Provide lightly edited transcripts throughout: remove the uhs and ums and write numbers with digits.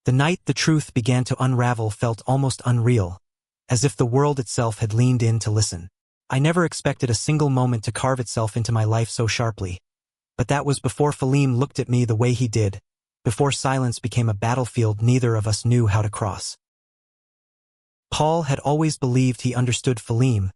The night the truth began to unravel felt almost unreal, as if the world itself had leaned in to listen. I never expected a single moment to carve itself into my life so sharply. But that was before Falim looked at me the way he did, before silence became a battlefield neither of us knew how to cross. Paul had always believed he understood Falim,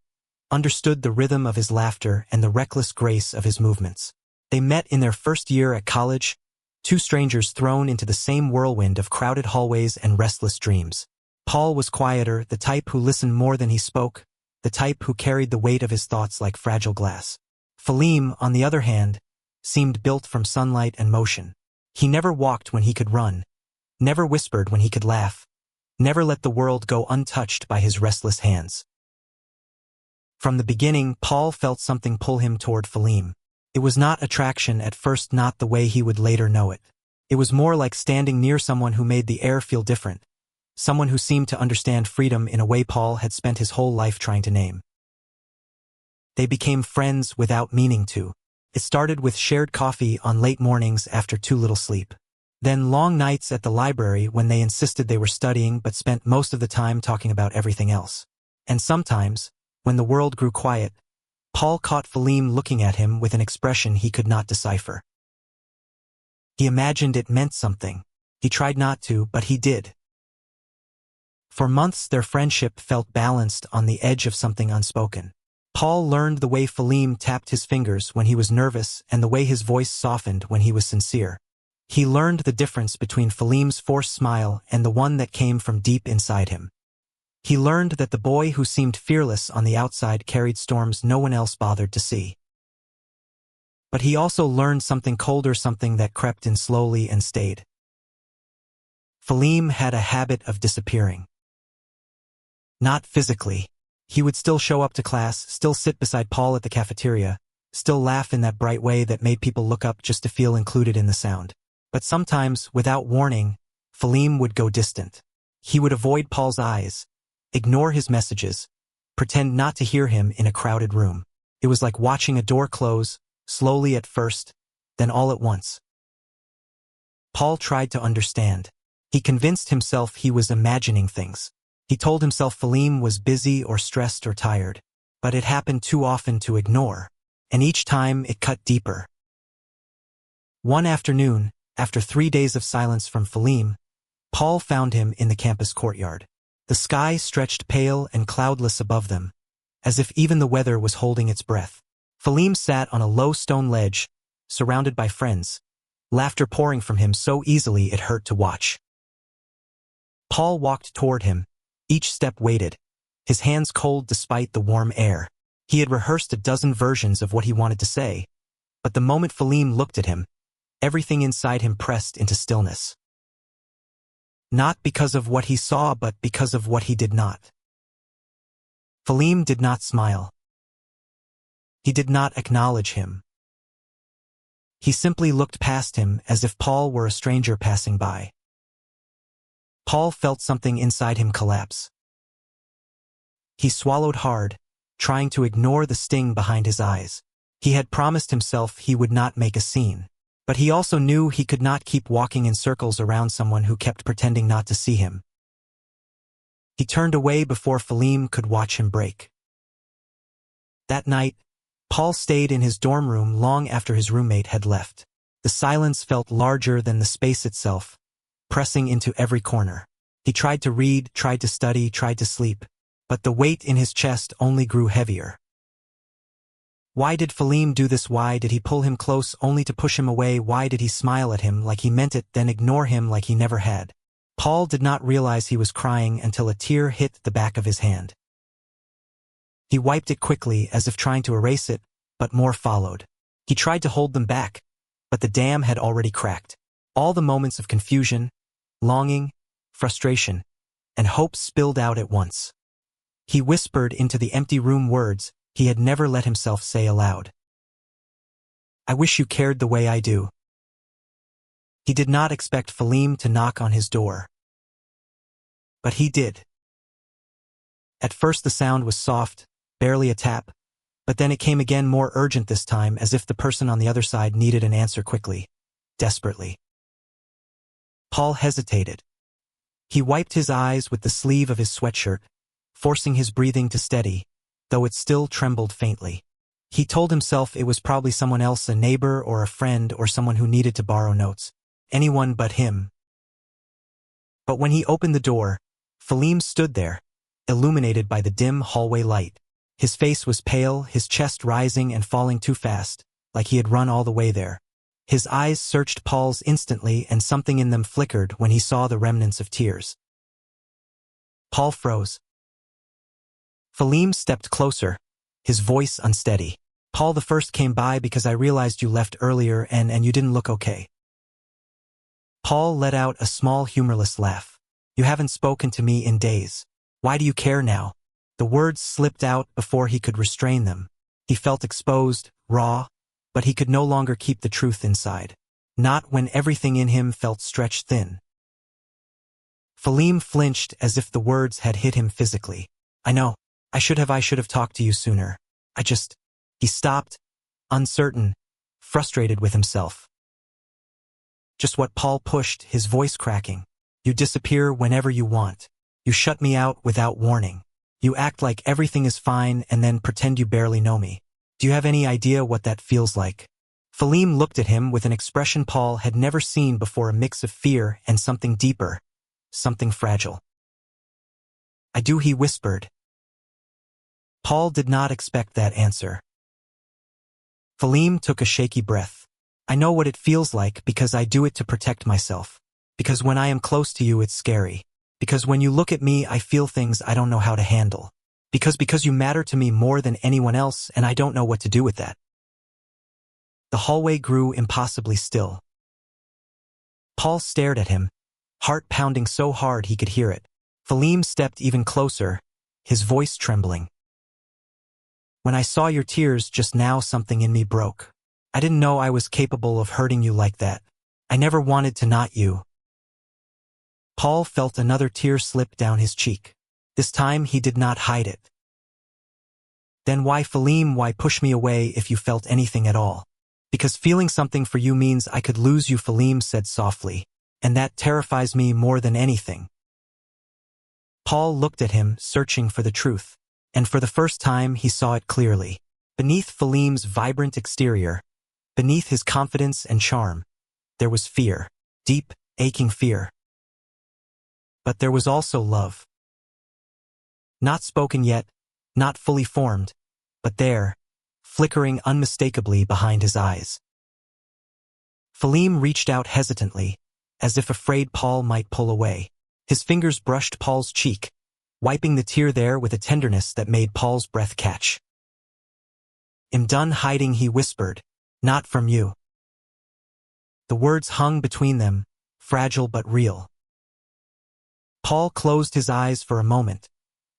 understood the rhythm of his laughter and the reckless grace of his movements. They met in their first year at college, two strangers thrown into the same whirlwind of crowded hallways and restless dreams. Paul was quieter, the type who listened more than he spoke, the type who carried the weight of his thoughts like fragile glass. Falim, on the other hand, seemed built from sunlight and motion. He never walked when he could run, never whispered when he could laugh, never let the world go untouched by his restless hands. From the beginning, Paul felt something pull him toward Falim. It was not attraction at first, not the way he would later know it. It was more like standing near someone who made the air feel different, someone who seemed to understand freedom in a way Paul had spent his whole life trying to name. They became friends without meaning to. It started with shared coffee on late mornings after too little sleep. Then long nights at the library when they insisted they were studying but spent most of the time talking about everything else. And sometimes, when the world grew quiet, Paul caught Falim looking at him with an expression he could not decipher. He imagined it meant something. He tried not to, but he did. For months their friendship felt balanced on the edge of something unspoken. Paul learned the way Falim tapped his fingers when he was nervous and the way his voice softened when he was sincere. He learned the difference between Falim's forced smile and the one that came from deep inside him. He learned that the boy who seemed fearless on the outside carried storms no one else bothered to see. But he also learned something colder, something that crept in slowly and stayed. Falim had a habit of disappearing. Not physically. He would still show up to class, still sit beside Paul at the cafeteria, still laugh in that bright way that made people look up just to feel included in the sound. But sometimes, without warning, Falim would go distant. He would avoid Paul's eyes, ignore his messages, pretend not to hear him in a crowded room. It was like watching a door close, slowly at first, then all at once. Paul tried to understand. He convinced himself he was imagining things. He told himself Falim was busy or stressed or tired. But it happened too often to ignore, and each time it cut deeper. One afternoon, after 3 days of silence from Falim, Paul found him in the campus courtyard. The sky stretched pale and cloudless above them, as if even the weather was holding its breath. Falim sat on a low stone ledge, surrounded by friends, laughter pouring from him so easily it hurt to watch. Paul walked toward him, each step weighted, his hands cold despite the warm air. He had rehearsed a dozen versions of what he wanted to say, but the moment Falim looked at him, everything inside him pressed into stillness. Not because of what he saw, but because of what he did not. Falim did not smile. He did not acknowledge him. He simply looked past him as if Paul were a stranger passing by. Paul felt something inside him collapse. He swallowed hard, trying to ignore the sting behind his eyes. He had promised himself he would not make a scene. But he also knew he could not keep walking in circles around someone who kept pretending not to see him. He turned away before Falim could watch him break. That night, Paul stayed in his dorm room long after his roommate had left. The silence felt larger than the space itself, pressing into every corner. He tried to read, tried to study, tried to sleep, but the weight in his chest only grew heavier. Why did Falim do this? Why did he pull him close only to push him away? Why did he smile at him like he meant it, then ignore him like he never had? Paul did not realize he was crying until a tear hit the back of his hand. He wiped it quickly as if trying to erase it, but more followed. He tried to hold them back, but the dam had already cracked. All the moments of confusion, longing, frustration, and hope spilled out at once. He whispered into the empty room words he had never let himself say aloud. I wish you cared the way I do. He did not expect Falim to knock on his door. But he did. At first the sound was soft, barely a tap, but then it came again, more urgent this time, as if the person on the other side needed an answer quickly, desperately. Paul hesitated. He wiped his eyes with the sleeve of his sweatshirt, forcing his breathing to steady, though it still trembled faintly. He told himself it was probably someone else, a neighbor or a friend or someone who needed to borrow notes. Anyone but him. But when he opened the door, Falim stood there, illuminated by the dim hallway light. His face was pale, his chest rising and falling too fast, like he had run all the way there. His eyes searched Paul's instantly, and something in them flickered when he saw the remnants of tears. Paul froze. Falim stepped closer, his voice unsteady. Paul, the first came by because I realized you left earlier and you didn't look okay. Paul let out a small humorless laugh. You haven't spoken to me in days. Why do you care now? The words slipped out before he could restrain them. He felt exposed, raw, but he could no longer keep the truth inside. Not when everything in him felt stretched thin. Falim flinched as if the words had hit him physically. I know. I should have talked to you sooner. He stopped, uncertain, frustrated with himself. Just what Paul pushed, his voice cracking. You disappear whenever you want. You shut me out without warning. You act like everything is fine and then pretend you barely know me. Do you have any idea what that feels like? Falim looked at him with an expression Paul had never seen before, a mix of fear and something deeper, something fragile. I do, he whispered. Paul did not expect that answer. Falim took a shaky breath. I know what it feels like because I do it to protect myself. Because when I am close to you, it's scary. Because when you look at me, I feel things I don't know how to handle. Because you matter to me more than anyone else, and I don't know what to do with that. The hallway grew impossibly still. Paul stared at him, heart pounding so hard he could hear it. Falim stepped even closer, his voice trembling. When I saw your tears just now, something in me broke. I didn't know I was capable of hurting you like that. I never wanted to not you. Paul felt another tear slip down his cheek. This time he did not hide it. Then why, Falim, why push me away if you felt anything at all? Because feeling something for you means I could lose you, Falim said softly, and that terrifies me more than anything. Paul looked at him, searching for the truth, and for the first time he saw it clearly. Beneath Falim's vibrant exterior, beneath his confidence and charm, there was fear, deep, aching fear. But there was also love. Not spoken yet, not fully formed, but there, flickering unmistakably behind his eyes. Falim reached out hesitantly, as if afraid Paul might pull away. His fingers brushed Paul's cheek, wiping the tear there with a tenderness that made Paul's breath catch. I'm done hiding, he whispered, not from you. The words hung between them, fragile but real. Paul closed his eyes for a moment,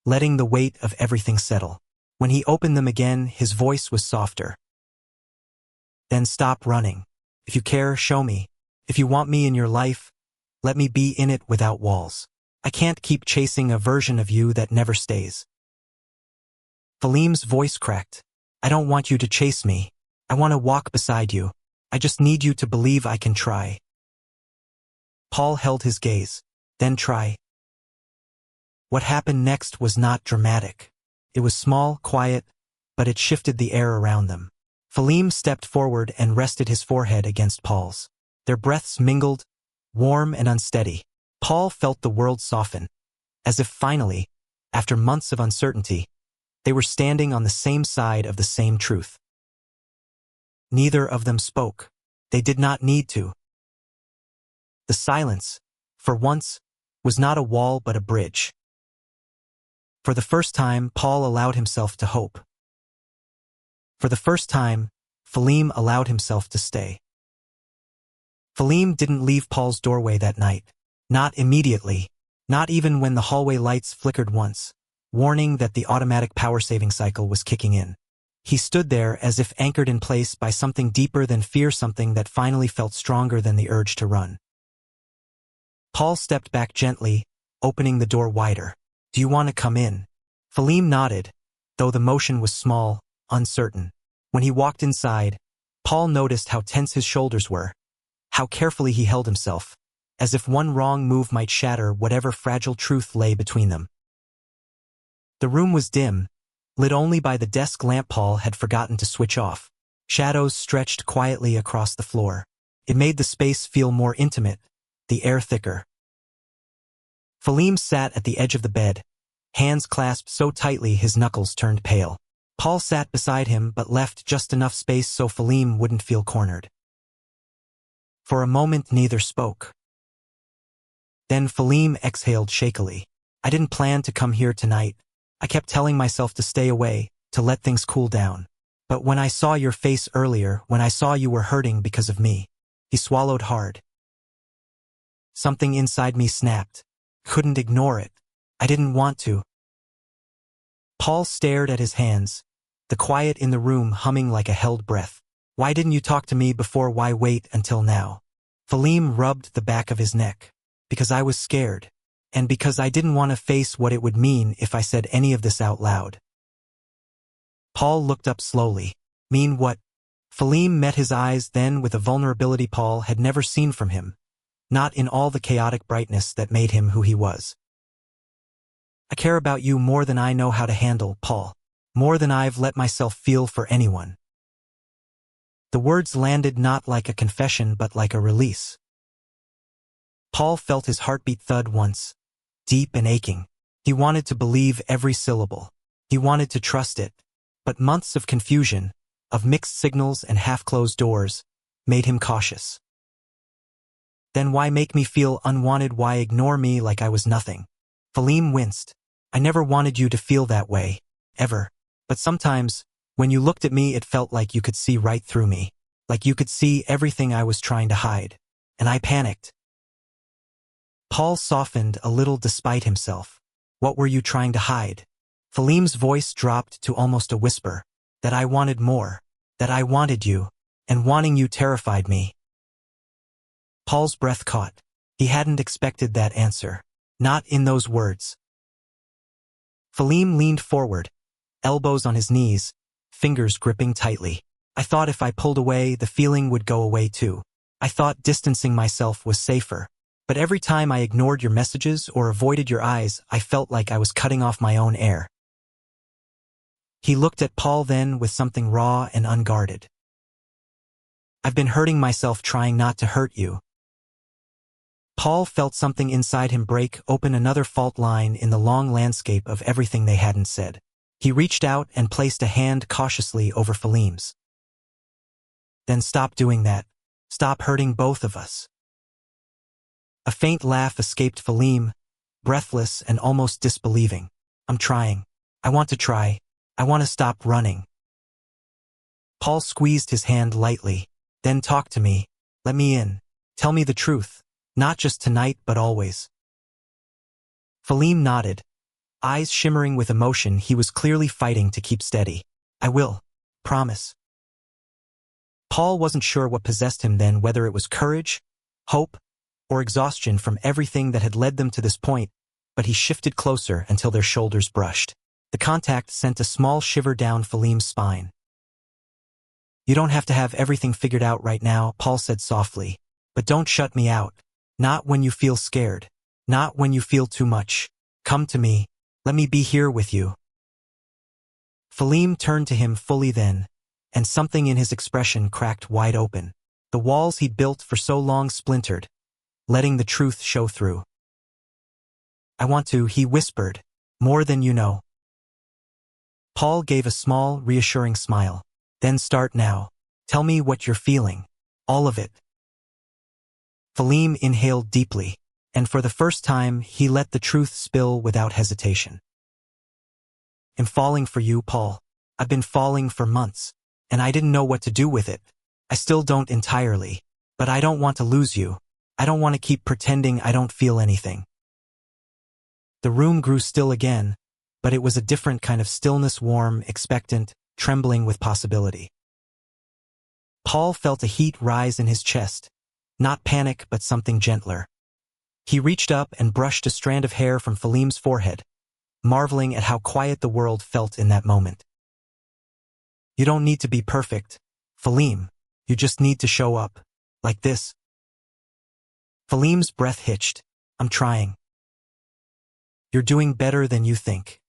letting the weight of everything settle. When he opened them again, his voice was softer. Then stop running. If you care, show me. If you want me in your life, let me be in it without walls. I can't keep chasing a version of you that never stays. Falim's voice cracked. I don't want you to chase me. I want to walk beside you. I just need you to believe I can try. Paul held his gaze. Then try. What happened next was not dramatic. It was small, quiet, but it shifted the air around them. Falim stepped forward and rested his forehead against Paul's. Their breaths mingled, warm and unsteady. Paul felt the world soften, as if finally, after months of uncertainty, they were standing on the same side of the same truth. Neither of them spoke. They did not need to. The silence, for once, was not a wall but a bridge. For the first time, Paul allowed himself to hope. For the first time, Falim allowed himself to stay. Falim didn't leave Paul's doorway that night. Not immediately, not even when the hallway lights flickered once, warning that the automatic power-saving cycle was kicking in. He stood there as if anchored in place by something deeper than fear, something that finally felt stronger than the urge to run. Paul stepped back gently, opening the door wider. Do you want to come in? Falim nodded, though the motion was small, uncertain. When he walked inside, Paul noticed how tense his shoulders were, how carefully he held himself, as if one wrong move might shatter whatever fragile truth lay between them. The room was dim, lit only by the desk lamp Paul had forgotten to switch off. Shadows stretched quietly across the floor. It made the space feel more intimate, the air thicker. Falim sat at the edge of the bed, hands clasped so tightly his knuckles turned pale. Paul sat beside him but left just enough space so Falim wouldn't feel cornered. For a moment neither spoke. Then Falim exhaled shakily. I didn't plan to come here tonight. I kept telling myself to stay away, to let things cool down. But when I saw your face earlier, when I saw you were hurting because of me, he swallowed hard. Something inside me snapped. Couldn't ignore it. I didn't want to. Paul stared at his hands, the quiet in the room humming like a held breath. Why didn't you talk to me before? Why wait until now? Falim rubbed the back of his neck. Because I was scared. And because I didn't want to face what it would mean if I said any of this out loud. Paul looked up slowly. Mean what? Falim met his eyes then with a vulnerability Paul had never seen from him, not in all the chaotic brightness that made him who he was. I care about you more than I know how to handle, Paul. More than I've let myself feel for anyone. The words landed not like a confession but like a release. Paul felt his heartbeat thud once, deep and aching. He wanted to believe every syllable. He wanted to trust it. But months of confusion, of mixed signals and half-closed doors, made him cautious. Then why make me feel unwanted? Why ignore me like I was nothing? Falim winced. I never wanted you to feel that way, ever. But sometimes, when you looked at me it felt like you could see right through me. Like you could see everything I was trying to hide. And I panicked. Paul softened a little despite himself. What were you trying to hide? Falim's voice dropped to almost a whisper. That I wanted more. That I wanted you. And wanting you terrified me. Paul's breath caught. He hadn't expected that answer. Not in those words. Falim leaned forward, elbows on his knees, fingers gripping tightly. I thought if I pulled away, the feeling would go away too. I thought distancing myself was safer. But every time I ignored your messages or avoided your eyes, I felt like I was cutting off my own air. He looked at Paul then with something raw and unguarded. I've been hurting myself trying not to hurt you. Paul felt something inside him break open, another fault line in the long landscape of everything they hadn't said. He reached out and placed a hand cautiously over Falim's. Then stop doing that. Stop hurting both of us. A faint laugh escaped Falim, breathless and almost disbelieving. I'm trying. I want to try. I want to stop running. Paul squeezed his hand lightly. Then talk to me. Let me in. Tell me the truth. Not just tonight but always. Falim nodded. Eyes shimmering with emotion, he was clearly fighting to keep steady. I will. Promise. Paul wasn't sure what possessed him then, whether it was courage, hope, or exhaustion from everything that had led them to this point, but he shifted closer until their shoulders brushed. The contact sent a small shiver down Falim's spine. You don't have to have everything figured out right now, Paul said softly, but don't shut me out. Not when you feel scared. Not when you feel too much. Come to me. Let me be here with you. Falim turned to him fully then, and something in his expression cracked wide open. The walls he'd built for so long splintered, letting the truth show through. I want to, he whispered, more than you know. Paul gave a small, reassuring smile. Then start now. Tell me what you're feeling. All of it. Falim inhaled deeply, and for the first time he let the truth spill without hesitation. I'm falling for you, Paul. I've been falling for months, and I didn't know what to do with it. I still don't entirely, but I don't want to lose you. I don't want to keep pretending I don't feel anything. The room grew still again, but it was a different kind of stillness, warm, expectant, trembling with possibility. Paul felt a heat rise in his chest, not panic but something gentler. He reached up and brushed a strand of hair from Falim's forehead, marveling at how quiet the world felt in that moment. You don't need to be perfect, Falim. You just need to show up. Like this. Falim's breath hitched. I'm trying. You're doing better than you think.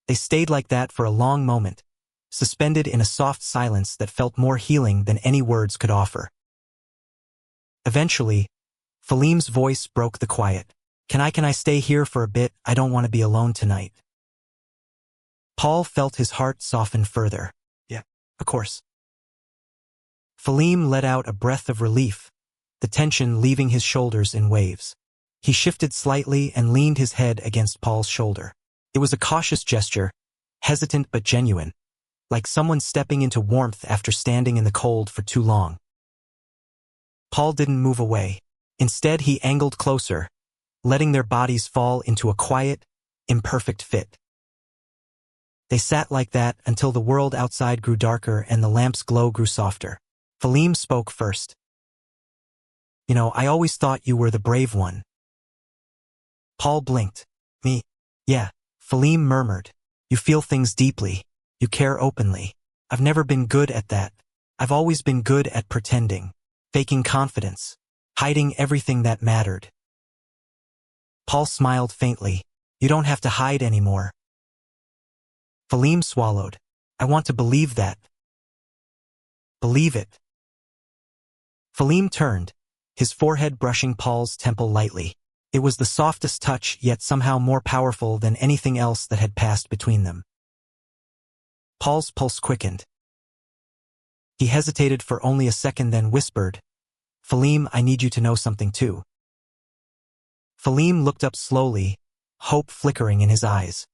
They stayed like that for a long moment, suspended in a soft silence that felt more healing than any words could offer. Eventually, Falim's voice broke the quiet. Can I stay here for a bit? I don't want to be alone tonight. Paul felt his heart soften further. Yeah, of course. Falim let out a breath of relief, the tension leaving his shoulders in waves. He shifted slightly and leaned his head against Paul's shoulder. It was a cautious gesture, hesitant but genuine, like someone stepping into warmth after standing in the cold for too long. Paul didn't move away. Instead, he angled closer, letting their bodies fall into a quiet, imperfect fit. They sat like that until the world outside grew darker and the lamp's glow grew softer. Falim spoke first. I always thought you were the brave one. Paul blinked. Me? Yeah, Falim murmured. You feel things deeply. You care openly. I've never been good at that. I've always been good at pretending, faking confidence, hiding everything that mattered. Paul smiled faintly. You don't have to hide anymore. Falim swallowed. I want to believe that. Believe it. Falim turned, his forehead brushing Paul's temple lightly. It was the softest touch, yet somehow more powerful than anything else that had passed between them. Paul's pulse quickened. He hesitated for only a second, then whispered, Falim, I need you to know something too. Falim looked up slowly, hope flickering in his eyes.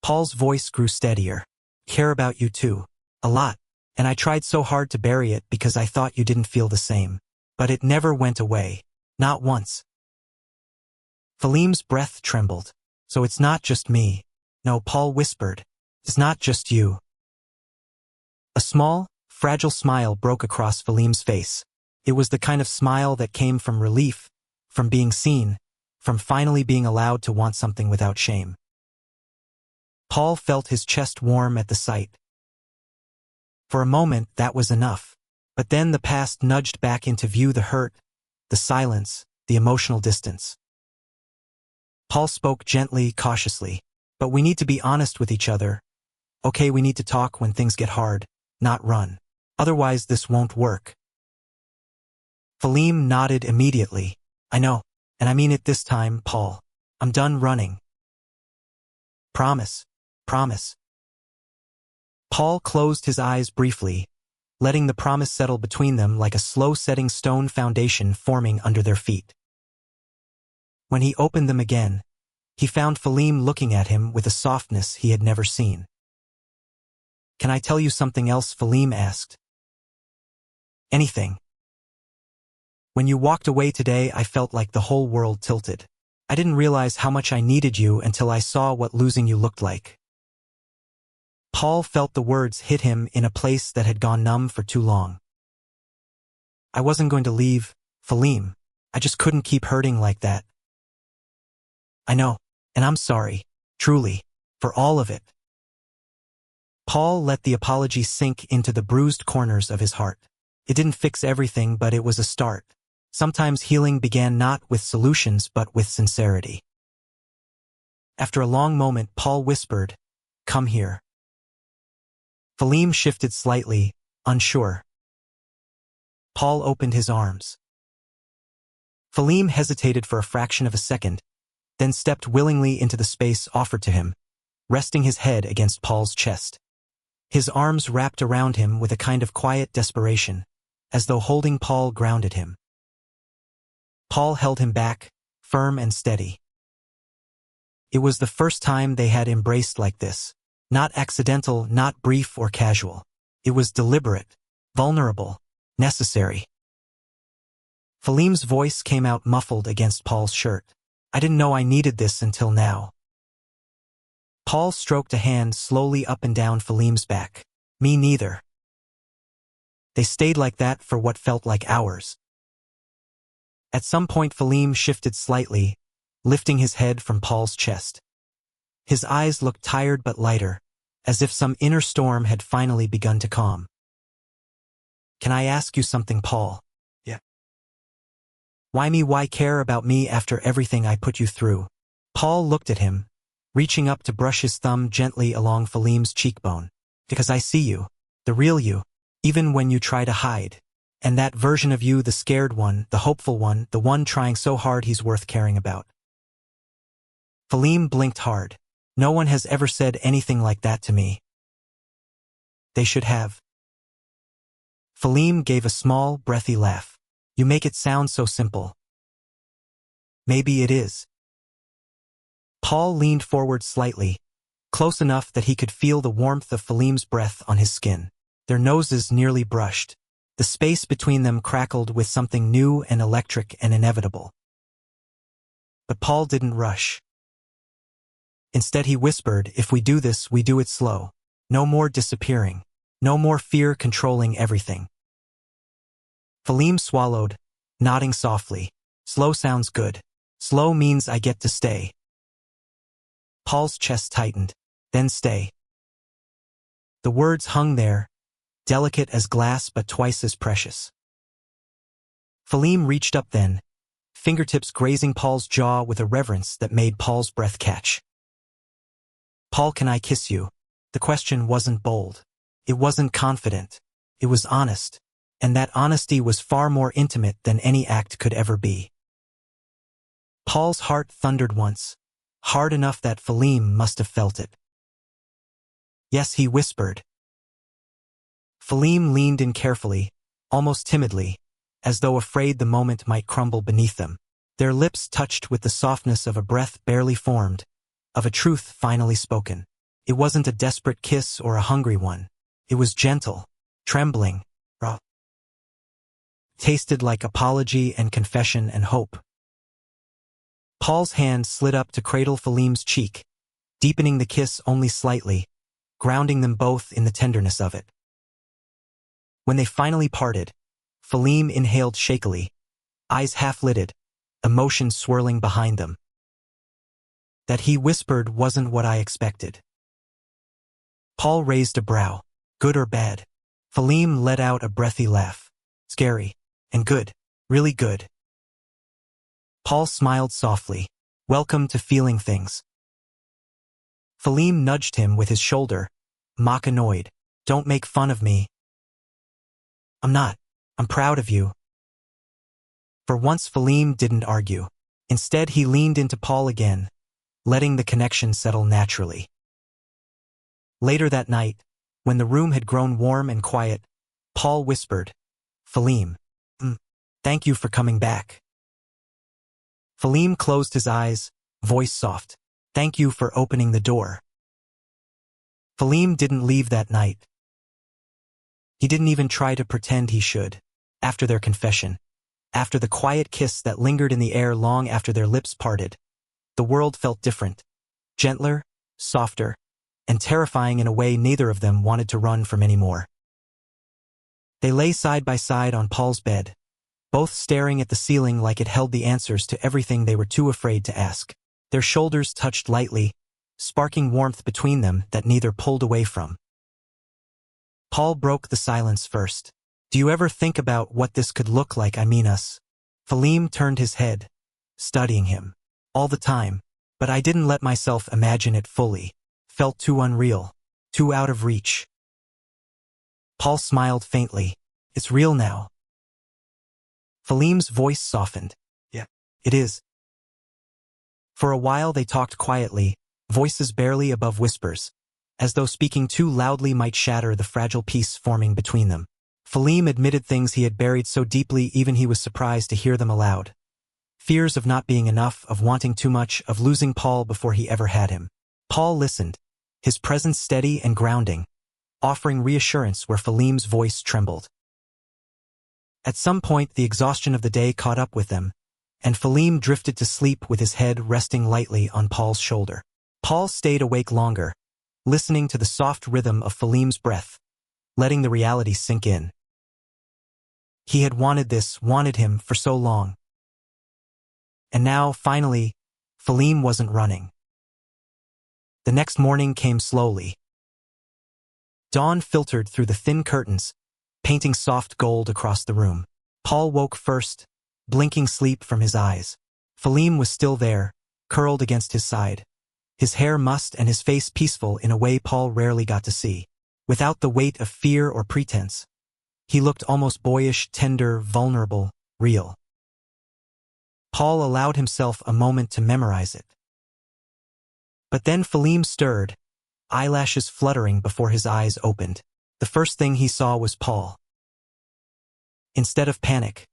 Paul's voice grew steadier. Care about you too. A lot. And I tried so hard to bury it because I thought you didn't feel the same. But it never went away. Not once. Falim's breath trembled. So it's not just me. No, Paul whispered. It's not just you. A small, fragile smile broke across Falim's face. It was the kind of smile that came from relief, from being seen, from finally being allowed to want something without shame. Paul felt his chest warm at the sight. For a moment, that was enough. But then the past nudged back into view, the hurt, the silence, the emotional distance. Paul spoke gently, cautiously. But we need to be honest with each other. Okay, we need to talk when things get hard, not run. Otherwise, this won't work. Falim nodded immediately. I know, and I mean it this time, Paul. I'm done running. Promise. Promise. Paul closed his eyes briefly, letting the promise settle between them like a slow-setting stone foundation forming under their feet. When he opened them again, he found Falim looking at him with a softness he had never seen. Can I tell you something else? Falim asked. Anything. When you walked away today, I felt like the whole world tilted. I didn't realize how much I needed you until I saw what losing you looked like. Paul felt the words hit him in a place that had gone numb for too long. I wasn't going to leave, Falim. I just couldn't keep hurting like that. I know, and I'm sorry, truly, for all of it. Paul let the apology sink into the bruised corners of his heart. It didn't fix everything, but it was a start. Sometimes healing began not with solutions but with sincerity. After a long moment, Paul whispered, Come here. Falim shifted slightly, unsure. Paul opened his arms. Falim hesitated for a fraction of a second, then stepped willingly into the space offered to him, resting his head against Paul's chest. His arms wrapped around him with a kind of quiet desperation, as though holding Paul grounded him. Paul held him back, firm and steady. It was the first time they had embraced like this. Not accidental, not brief or casual. It was deliberate, vulnerable, necessary. Falim's voice came out muffled against Paul's shirt. I didn't know I needed this until now. Paul stroked a hand slowly up and down Falim's back. Me neither. They stayed like that for what felt like hours. At some point Falim shifted slightly, lifting his head from Paul's chest. His eyes looked tired but lighter, as if some inner storm had finally begun to calm. Can I ask you something, Paul? Yeah. Why me? Why care about me after everything I put you through? Paul looked at him, reaching up to brush his thumb gently along Falim's cheekbone. Because I see you, the real you, even when you try to hide. And that version of you, the scared one, the hopeful one, the one trying so hard he's worth caring about. Falim blinked hard. No one has ever said anything like that to me. They should have. Falim gave a small, breathy laugh. You make it sound so simple. Maybe it is. Paul leaned forward slightly, close enough that he could feel the warmth of Falim's breath on his skin. Their noses nearly brushed. The space between them crackled with something new and electric and inevitable. But Paul didn't rush. Instead he whispered, if we do this, we do it slow. No more disappearing. No more fear controlling everything. Falim swallowed, nodding softly. Slow sounds good. Slow means I get to stay. Paul's chest tightened. Then stay. The words hung there, delicate as glass but twice as precious. Falim reached up then, fingertips grazing Paul's jaw with a reverence that made Paul's breath catch. Paul, can I kiss you? The question wasn't bold. It wasn't confident. It was honest. And that honesty was far more intimate than any act could ever be. Paul's heart thundered once, hard enough that Falim must have felt it. Yes, he whispered. Falim leaned in carefully, almost timidly, as though afraid the moment might crumble beneath them. Their lips touched with the softness of a breath barely formed, of a truth finally spoken. It wasn't a desperate kiss or a hungry one. It was gentle, trembling, raw. Tasted like apology and confession and hope. Paul's hand slid up to cradle Falim's cheek, deepening the kiss only slightly, grounding them both in the tenderness of it. When they finally parted, Falim inhaled shakily, eyes half-lidded, emotions swirling behind them. That he whispered wasn't what I expected. Paul raised a brow. Good or bad? Falim let out a breathy laugh. Scary. And good. Really good. Paul smiled softly. Welcome to feeling things. Falim nudged him with his shoulder, mock annoyed. Don't make fun of me. I'm not. I'm proud of you. For once Falim didn't argue. Instead he leaned into Paul again, letting the connection settle naturally. Later that night, when the room had grown warm and quiet, Paul whispered, Falim, thank you for coming back. Falim closed his eyes, voice soft. Thank you for opening the door. Falim didn't leave that night. He didn't even try to pretend he should. After their confession, after the quiet kiss that lingered in the air long after their lips parted, the world felt different, gentler, softer, and terrifying in a way neither of them wanted to run from anymore. They lay side by side on Paul's bed, both staring at the ceiling like it held the answers to everything they were too afraid to ask. Their shoulders touched lightly, sparking warmth between them that neither pulled away from. Paul broke the silence first. Do you ever think about what this could look like? I mean us. Falim turned his head, studying him. All the time, but I didn't let myself imagine it fully. Felt too unreal, too out of reach. Paul smiled faintly. It's real now. Falim's voice softened. Yeah, it is. For a while they talked quietly, voices barely above whispers, as though speaking too loudly might shatter the fragile peace forming between them. Falim admitted things he had buried so deeply even he was surprised to hear them aloud. Fears of not being enough, of wanting too much, of losing Paul before he ever had him. Paul listened, his presence steady and grounding, offering reassurance where Falim's voice trembled. At some point the exhaustion of the day caught up with them, and Falim drifted to sleep with his head resting lightly on Paul's shoulder. Paul stayed awake longer, listening to the soft rhythm of Falim's breath, letting the reality sink in. He had wanted this, wanted him for so long. And now, finally, Falim wasn't running. The next morning came slowly. Dawn filtered through the thin curtains, painting soft gold across the room. Paul woke first, blinking sleep from his eyes. Falim was still there, curled against his side. His hair mussed and his face peaceful in a way Paul rarely got to see. Without the weight of fear or pretense. He looked almost boyish, tender, vulnerable, real. Paul allowed himself a moment to memorize it. But then Falim stirred, eyelashes fluttering before his eyes opened. The first thing he saw was Paul. Instead of panic,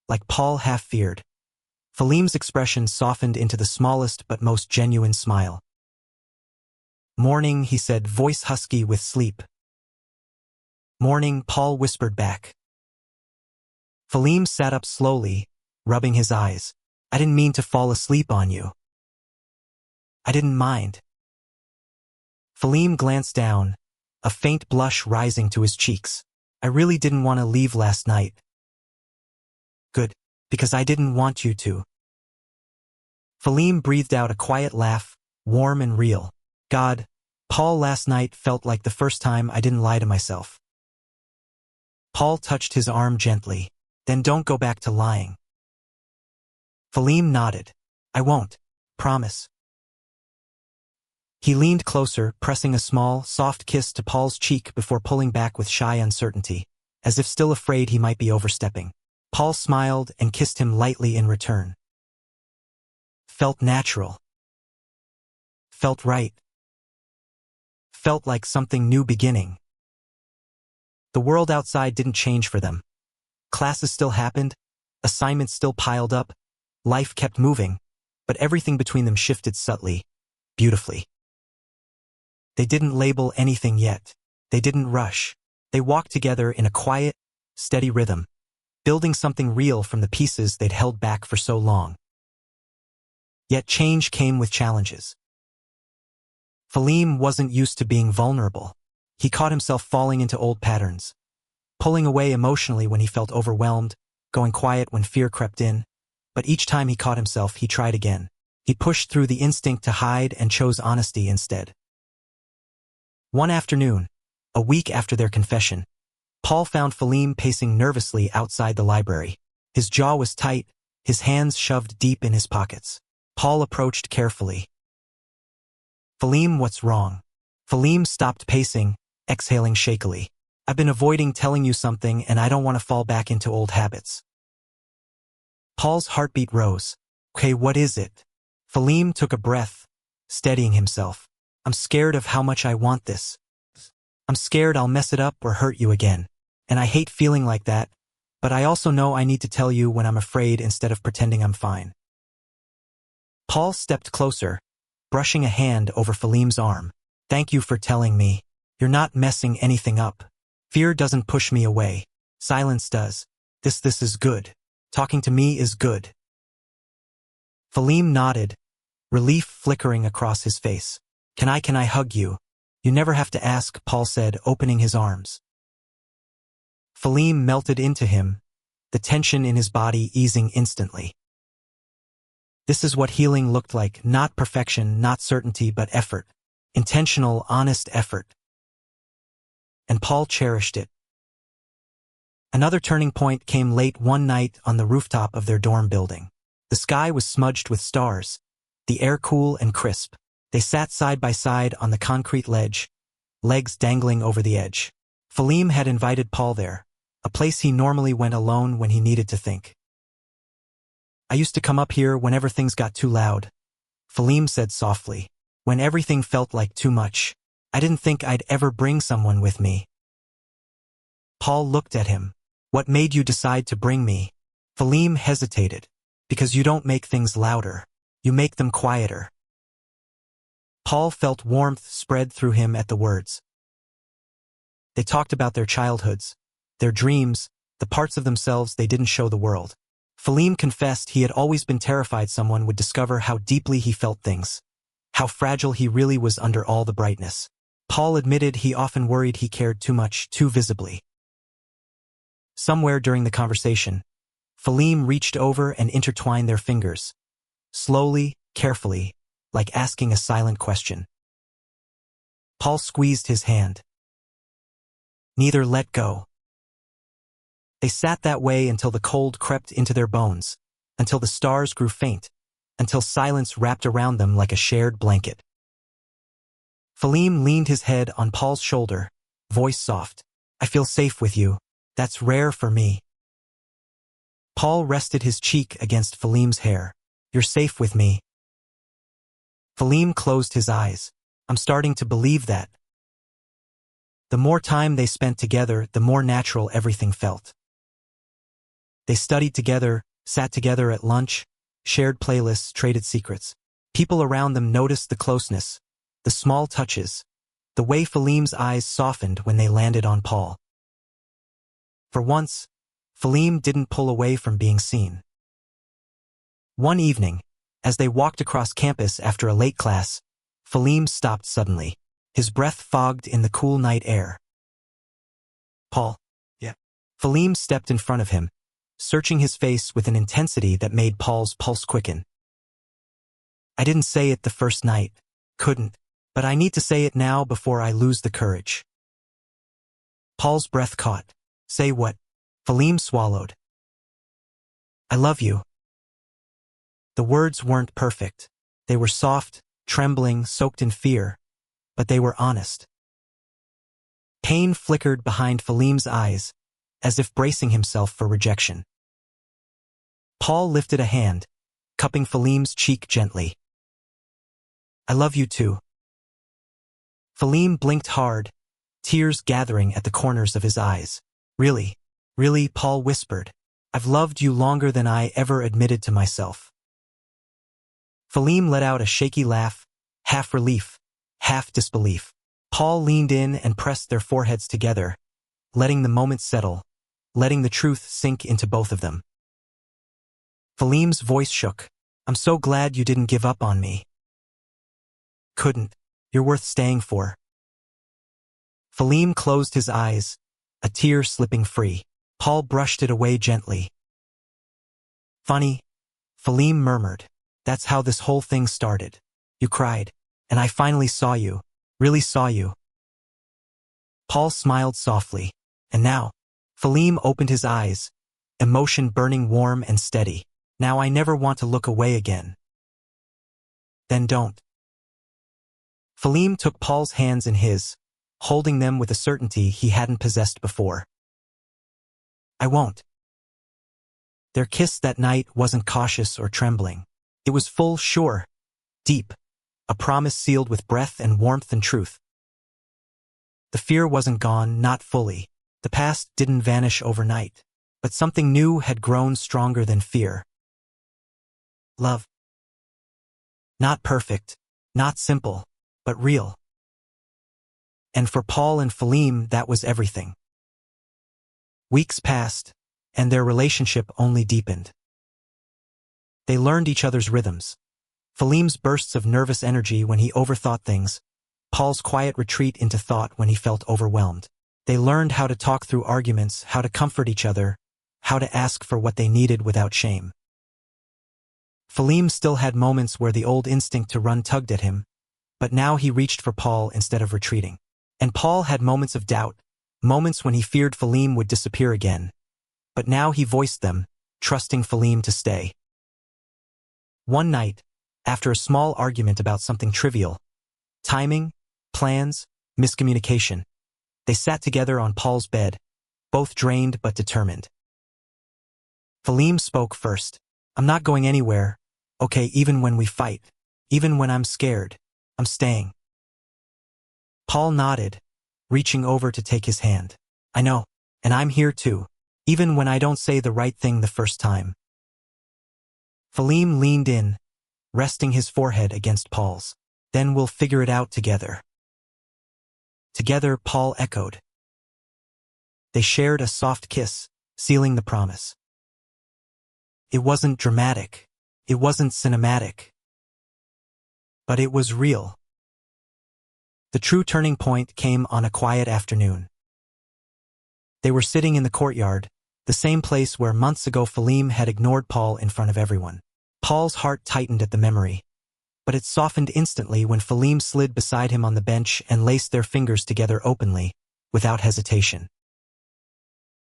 like Paul half feared, Falim's expression softened into the smallest but most genuine smile. "Morning," he said, voice husky with sleep. "Morning," Paul whispered back. Falim sat up slowly, rubbing his eyes. "I didn't mean to fall asleep on you." "I didn't mind." Falim glanced down, a faint blush rising to his cheeks. "I really didn't want to leave last night." "Good, because I didn't want you to." Falim breathed out a quiet laugh, warm and real. "God, Paul, last night felt like the first time I didn't lie to myself." Paul touched his arm gently. "Then don't go back to lying." Falim nodded. "I won't. Promise." He leaned closer, pressing a small, soft kiss to Paul's cheek before pulling back with shy uncertainty, as if still afraid he might be overstepping. Paul smiled and kissed him lightly in return. Felt natural. Felt right. Felt like something new beginning. The world outside didn't change for them. Classes still happened, assignments still piled up, life kept moving, but everything between them shifted subtly, beautifully. They didn't label anything yet. They didn't rush. They walked together in a quiet, steady rhythm, building something real from the pieces they'd held back for so long. Yet change came with challenges. Falim wasn't used to being vulnerable. He caught himself falling into old patterns, pulling away emotionally when he felt overwhelmed, going quiet when fear crept in. But each time he caught himself, he tried again. He pushed through the instinct to hide and chose honesty instead. One afternoon, a week after their confession, Paul found Falim pacing nervously outside the library. His jaw was tight, his hands shoved deep in his pockets. Paul approached carefully. "Falim, what's wrong?" Falim stopped pacing, exhaling shakily. "I've been avoiding telling you something and I don't want to fall back into old habits." Paul's heartbeat rose. "Okay, what is it?" Falim took a breath, steadying himself. "I'm scared of how much I want this. I'm scared I'll mess it up or hurt you again. And I hate feeling like that, but I also know I need to tell you when I'm afraid instead of pretending I'm fine." Paul stepped closer, brushing a hand over Falim's arm. "Thank you for telling me. You're not messing anything up. Fear doesn't push me away. Silence does. This is good. Talking to me is good." Falim nodded, relief flickering across his face. Can I hug you?" "You never have to ask," Paul said, opening his arms. Falim melted into him, the tension in his body easing instantly. This is what healing looked like, not perfection, not certainty, but effort. Intentional, honest effort. And Paul cherished it. Another turning point came late one night on the rooftop of their dorm building. The sky was smudged with stars, the air cool and crisp. They sat side by side on the concrete ledge, legs dangling over the edge. Falim had invited Paul there, a place he normally went alone when he needed to think. "I used to come up here whenever things got too loud," Falim said softly. "When everything felt like too much. I didn't think I'd ever bring someone with me." Paul looked at him. "What made you decide to bring me?" Falim hesitated. "Because you don't make things louder. You make them quieter." Paul felt warmth spread through him at the words. They talked about their childhoods, their dreams, the parts of themselves they didn't show the world. Falim confessed he had always been terrified someone would discover how deeply he felt things, how fragile he really was under all the brightness. Paul admitted he often worried he cared too much, too visibly. Somewhere during the conversation, Falim reached over and intertwined their fingers, slowly, carefully, like asking a silent question. Paul squeezed his hand. Neither let go. They sat that way until the cold crept into their bones, until the stars grew faint, until silence wrapped around them like a shared blanket. Falim leaned his head on Paul's shoulder, voice soft. I feel safe with you. That's rare for me. Paul rested his cheek against Falim's hair. You're safe with me. Falim closed his eyes. I'm starting to believe that. The more time they spent together, the more natural everything felt. They studied together, sat together at lunch, shared playlists, traded secrets. People around them noticed the closeness, the small touches, the way Falim's eyes softened when they landed on Paul. For once, Falim didn't pull away from being seen. One evening, as they walked across campus after a late class, Falim stopped suddenly, his breath fogged in the cool night air. Paul. Yeah. Falim stepped in front of him, searching his face with an intensity that made Paul's pulse quicken. I didn't say it the first night, couldn't, but I need to say it now before I lose the courage. Paul's breath caught. Say what? Falim swallowed. I love you. The words weren't perfect. They were soft, trembling, soaked in fear, but they were honest. Pain flickered behind Falim's eyes, as if bracing himself for rejection. Paul lifted a hand, cupping Falim's cheek gently. I love you too. Falim blinked hard, tears gathering at the corners of his eyes. Really, really, Paul whispered. I've loved you longer than I ever admitted to myself. Falim let out a shaky laugh, half relief, half disbelief. Paul leaned in and pressed their foreheads together, letting the moment settle, letting the truth sink into both of them. Falim's voice shook. I'm so glad you didn't give up on me. Couldn't. You're worth staying for. Falim closed his eyes, a tear slipping free. Paul brushed it away gently. Funny, Falim murmured. That's how this whole thing started. You cried, and I finally saw you, really saw you. Paul smiled softly, and now, Falim opened his eyes, emotion burning warm and steady. Now I never want to look away again. Then don't. Falim took Paul's hands in his, holding them with a certainty he hadn't possessed before. I won't. Their kiss that night wasn't cautious or trembling. It was full, sure, deep, a promise sealed with breath and warmth and truth. The fear wasn't gone, not fully. The past didn't vanish overnight, but something new had grown stronger than fear. Love. Not perfect, not simple, but real. And for Paul and Falim, that was everything. Weeks passed, and their relationship only deepened. They learned each other's rhythms. Falim's bursts of nervous energy when he overthought things, Paul's quiet retreat into thought when he felt overwhelmed. They learned how to talk through arguments, how to comfort each other, how to ask for what they needed without shame. Falim still had moments where the old instinct to run tugged at him, but now he reached for Paul instead of retreating. And Paul had moments of doubt, moments when he feared Falim would disappear again. But now he voiced them, trusting Falim to stay. One night, after a small argument about something trivial, timing, plans, miscommunication, they sat together on Paul's bed, both drained but determined. Falim spoke first. I'm not going anywhere, okay, even when we fight, even when I'm scared, I'm staying. Paul nodded, reaching over to take his hand. I know, and I'm here too, even when I don't say the right thing the first time. Falim leaned in, resting his forehead against Paul's. Then we'll figure it out together. Together, Paul echoed. They shared a soft kiss, sealing the promise. It wasn't dramatic. It wasn't cinematic. But it was real. The true turning point came on a quiet afternoon. They were sitting in the courtyard, the same place where months ago Falim had ignored Paul in front of everyone. Paul's heart tightened at the memory, but it softened instantly when Falim slid beside him on the bench and laced their fingers together openly, without hesitation.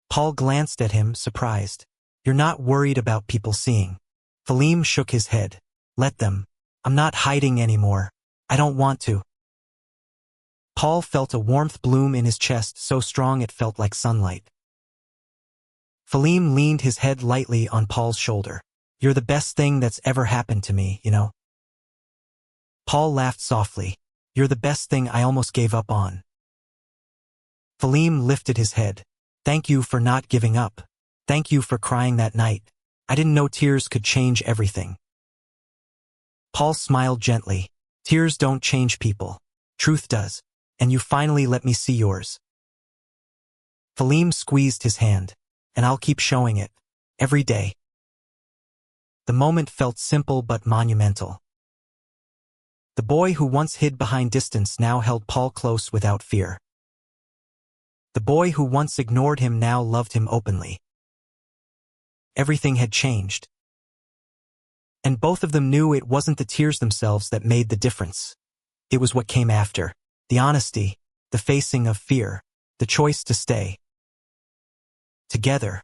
Paul glanced at him, surprised. You're not worried about people seeing. Falim shook his head. Let them. I'm not hiding anymore. I don't want to. Paul felt a warmth bloom in his chest so strong it felt like sunlight. Falim leaned his head lightly on Paul's shoulder. You're the best thing that's ever happened to me, you know. Paul laughed softly. You're the best thing I almost gave up on. Falim lifted his head. Thank you for not giving up. Thank you for crying that night. I didn't know tears could change everything. Paul smiled gently. Tears don't change people. Truth does. And you finally let me see yours. Falim squeezed his hand. And I'll keep showing it. Every day. The moment felt simple but monumental. The boy who once hid behind distance now held Paul close without fear. The boy who once ignored him now loved him openly. Everything had changed. And both of them knew it wasn't the tears themselves that made the difference. It was what came after. The honesty, the facing of fear, the choice to stay together.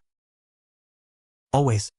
Always.